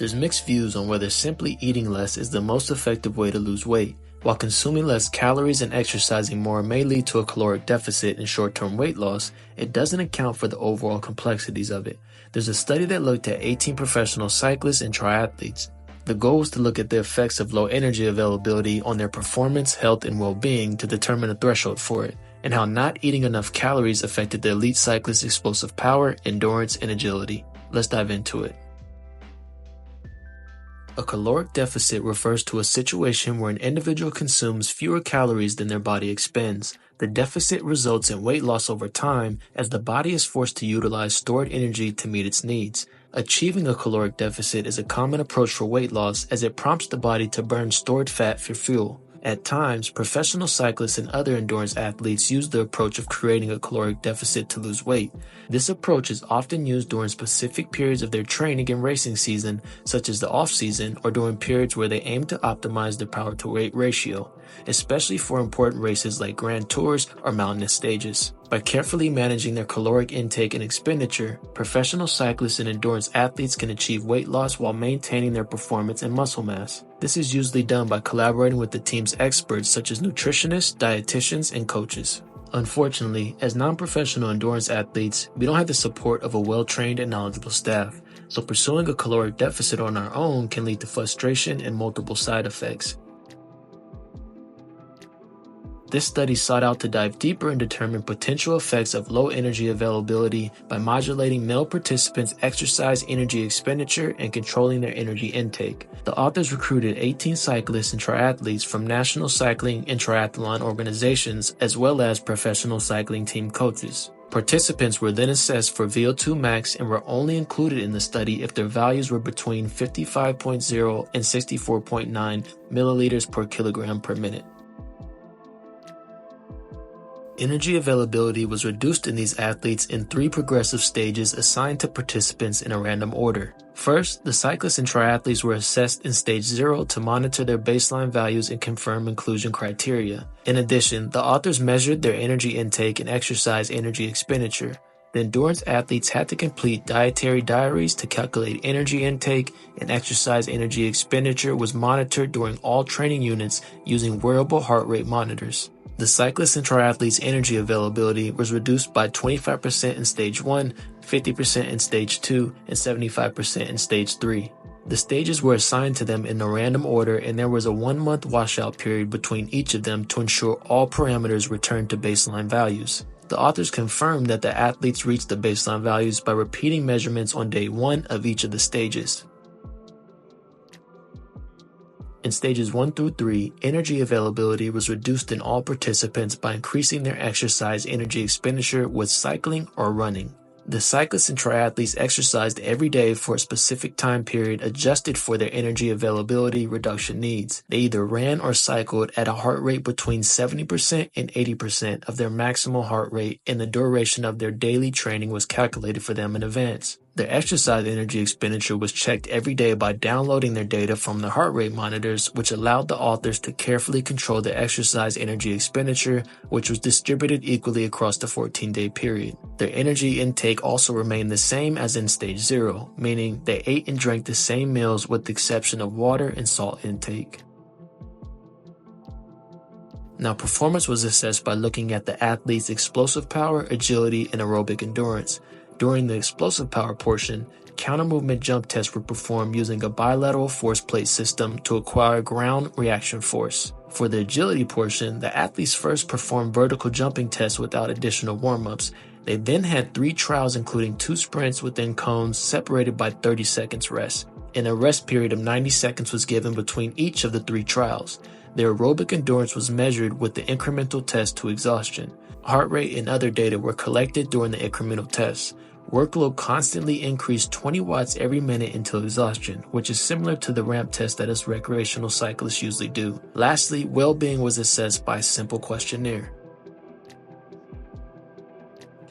There's mixed views on whether simply eating less is the most effective way to lose weight. While consuming less calories and exercising more may lead to a caloric deficit and short-term weight loss, it doesn't account for the overall complexities of it. There's a study that looked at 18 professional cyclists and triathletes. The goal was to look at the effects of low energy availability on their performance, health, and well-being to determine a threshold for it, and how not eating enough calories affected the elite cyclist's explosive power, endurance, and agility. Let's dive into it. A caloric deficit refers to a situation where an individual consumes fewer calories than their body expends. The deficit results in weight loss over time as the body is forced to utilize stored energy to meet its needs. Achieving a caloric deficit is a common approach for weight loss as it prompts the body to burn stored fat for fuel. At times, professional cyclists and other endurance athletes use the approach of creating a caloric deficit to lose weight. This approach is often used during specific periods of their training and racing season, such as the off-season, or during periods where they aim to optimize their power-to-weight ratio, especially for important races like Grand Tours or mountainous stages. By carefully managing their caloric intake and expenditure, professional cyclists and endurance athletes can achieve weight loss while maintaining their performance and muscle mass. This is usually done by collaborating with the team's experts such as nutritionists, dietitians, and coaches. Unfortunately, as non-professional endurance athletes, we don't have the support of a well-trained and knowledgeable staff, so pursuing a caloric deficit on our own can lead to frustration and multiple side effects. This study sought out to dive deeper and determine potential effects of low energy availability by modulating male participants' exercise energy expenditure and controlling their energy intake. The authors recruited 18 cyclists and triathletes from national cycling and triathlon organizations, as well as professional cycling team coaches. Participants were then assessed for VO2 max and were only included in the study if their values were between 55.0 and 64.9 milliliters per kilogram per minute. Energy availability was reduced in these athletes in 3 progressive stages assigned to participants in a random order. First, the cyclists and triathletes were assessed in stage 0 to monitor their baseline values and confirm inclusion criteria. In addition, the authors measured their energy intake and exercise energy expenditure. The endurance athletes had to complete dietary diaries to calculate energy intake, and exercise energy expenditure was monitored during all training units using wearable heart rate monitors. The cyclists and triathletes' energy availability was reduced by 25% in stage 1, 50% in stage 2, and 75% in stage 3. The stages were assigned to them in a random order, and there was a 1-month washout period between each of them to ensure all parameters returned to baseline values. The authors confirmed that the athletes reached the baseline values by repeating measurements on day 1 of each of the stages. In stages 1 through 3, energy availability was reduced in all participants by increasing their exercise energy expenditure with cycling or running. The cyclists and triathletes exercised every day for a specific time period adjusted for their energy availability reduction needs. They either ran or cycled at a heart rate between 70% and 80% of their maximal heart rate, and the duration of their daily training was calculated for them in advance. Their exercise energy expenditure was checked every day by downloading their data from the heart rate monitors, which allowed the authors to carefully control their exercise energy expenditure, which was distributed equally across the 14-day period. Their energy intake also remained the same as in stage 0, meaning they ate and drank the same meals with the exception of water and salt intake. Now, performance was assessed by looking at the athlete's explosive power, agility, and aerobic endurance. During the explosive power portion, counter-movement jump tests were performed using a bilateral force plate system to acquire ground reaction force. For the agility portion, the athletes first performed vertical jumping tests without additional warm-ups. They then had 3 trials including 2 sprints within cones separated by 30 seconds rest, and a rest period of 90 seconds was given between each of the 3 trials. Their aerobic endurance was measured with the incremental test to exhaustion. Heart rate and other data were collected during the incremental tests. Workload constantly increased 20 watts every minute until exhaustion, which is similar to the ramp test that us recreational cyclists usually do. Lastly, well-being was assessed by a simple questionnaire.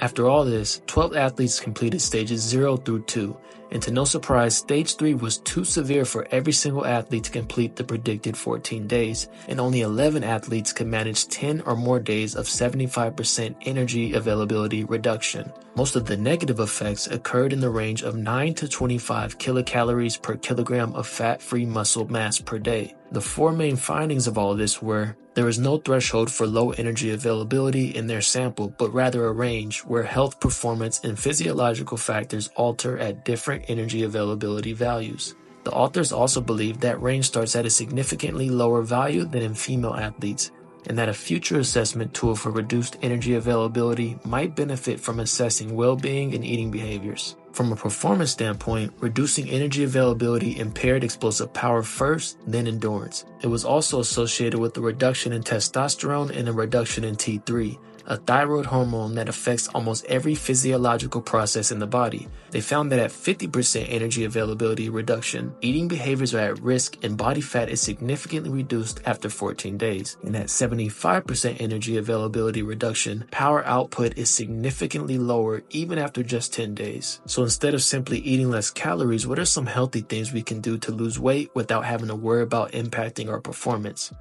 After all this, 12 athletes completed stages 0 through 2, and to no surprise, stage 3 was too severe for every single athlete to complete the predicted 14 days, and only 11 athletes could manage 10 or more days of 75% energy availability reduction. Most of the negative effects occurred in the range of 9 to 25 kilocalories per kilogram of fat-free muscle mass per day. The 4 main findings of all of this were: there is no threshold for low energy availability in their sample, but rather a range where health, performance, and physiological factors alter at different energy availability values. The authors also believe that range starts at a significantly lower value than in female athletes, and that a future assessment tool for reduced energy availability might benefit from assessing well-being and eating behaviors. From a performance standpoint, reducing energy availability impaired explosive power first, then endurance. It was also associated with a reduction in testosterone and a reduction in T3, a thyroid hormone that affects almost every physiological process in the body. They found that at 50% energy availability reduction, eating behaviors are at risk and body fat is significantly reduced after 14 days. And at 75% energy availability reduction, power output is significantly lower even after just 10 days. So instead of simply eating less calories, what are some healthy things we can do to lose weight without having to worry about impacting our performance?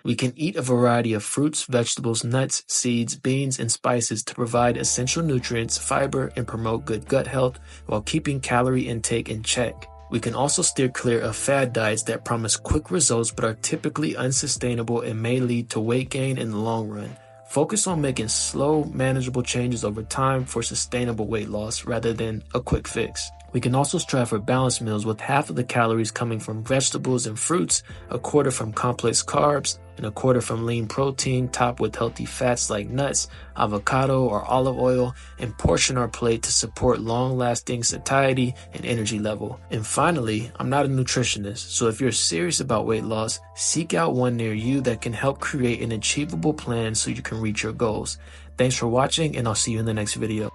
We can eat a variety of fruits, vegetables, nuts, seeds, beans, and spices to provide essential nutrients, fiber, and promote good gut health while keeping calorie intake in check. We can also steer clear of fad diets that promise quick results but are typically unsustainable and may lead to weight gain in the long run. Focus on making slow, manageable changes over time for sustainable weight loss rather than a quick fix. We can also strive for balanced meals with half of the calories coming from vegetables and fruits, a quarter from complex carbs, and a quarter from lean protein topped with healthy fats like nuts, avocado, or olive oil, and portion our plate to support long-lasting satiety and energy level. And finally, I'm not a nutritionist, so if you're serious about weight loss, seek out one near you that can help create an achievable plan so you can reach your goals. Thanks for watching, and I'll see you in the next video.